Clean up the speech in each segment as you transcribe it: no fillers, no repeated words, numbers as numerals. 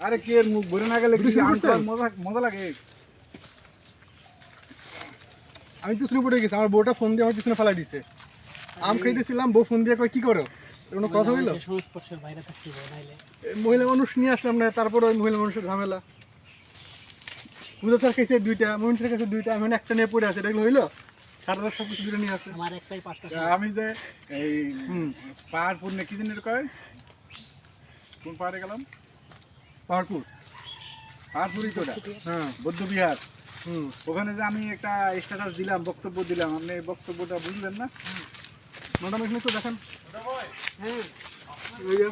আরে কে মুখ ভরে না গেলে কি মজা মজা লাগে। আমি পিছনে পড়ে গেছি, আমার বউটা ফোন দিয়ে আমার পিছনে ফেলাই দিছে। আম খাইতেছিলাম, বউ ফোন দিয়ে কয় কি করো, কোনো কথা হইলো? মহিলা মানুষ নিয়ে আসলাম না, তারপরে ওই মহিলা মানুষের ঝামেলা। বুঝাচার খাইছে দুইটা, মহিষের কাছে দুইটা, আমি একটা নিয়ে পড়ে আছে, এগুলো হইলো? সারা রাত সব কিছু দূরে নিয়ে আসে। আমি যে এই পাহাড়পুর না কি দিনের কয়, কোন পাহাড়ে গেলাম? পাহাড়পুর। পাহাড়পুরই তো ওটা। হ্যাঁ। বৌদ্ধ বিহার। হুম। ওখানে যে আমি একটা স্ট্যাটাস দিলাম, বক্তব্য দিলাম, আপনি এই বক্তব্যটা বুঝলেন না? ম্যাডাম এখানে তো দেখেন। হ্যাঁ। ওই যে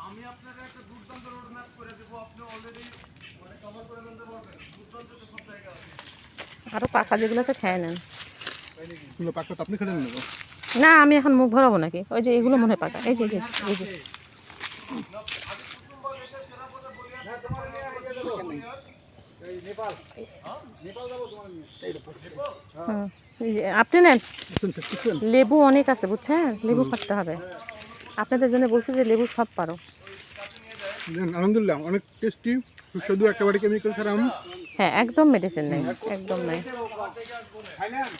আমি আপনাকে একটা দুর্দান্ত রোড ম্যাপ করে দেবো, আপনি অলরেডি মানে কভার করে ফেলতে পারবেন। দুর্দান্ত তো সব জায়গা আছে। আরো পাকা যেগুলো আছে খেয়ে নেন। এগুলো পাকা তো আপনি খেতে নেবো। না আমি এখন মুখ ভরাবো নাকি? ওই যে এগুলো মনে হয় পাকা। এই যে এই যে এই যে নেপাল নেপাল যাবো তোমার নিয়ে। এই যে আপনি নেন। বুঝছেন? লেবু অনেক আছে বুঝছেন, লেবু পারতে হবে। আপনাদের জন্য বলছি যে লেবু সব পারো। আলহামদুলিল্লাহ অনেক টেস্টি, সুস্বাদু, একেবারে কেমিক্যাল ছাড়া আম। হ্যাঁ একদম মেডিসিন নেই, একদম নাই। থাইল্যান্ড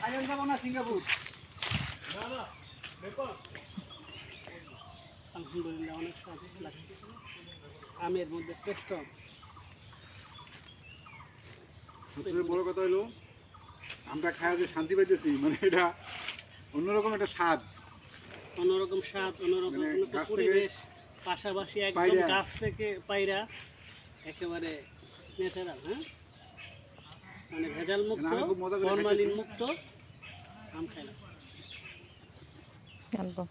থাইল্যান্ড যাবো না সিঙ্গাপুর? না না নেপাল। আলহামদুলিল্লাহ অনেক স্বাদ লাগছে। আমের মধ্যে শ্রেষ্ঠ সবচেয়ে বড় কথা হলো আমরা খাওয়া যে শান্তি পাইতেছি, মানে এটা অন্যরকম একটা স্বাদ। অন্যরকম স্বাদ, অন্যরকম মানে উন্নত গাছ থেকে পরিবেশ, পাশাপাশি একদম পায়রা। গাছ থেকে পায়রা, একেবারে ন্যাচারাল। হ্যাঁ, মানে ভেজাল মুক্ত, আমি খুব মজা করে ফরমালিন খাইতেছি। মুক্ত আম খাইলাম। আনবো।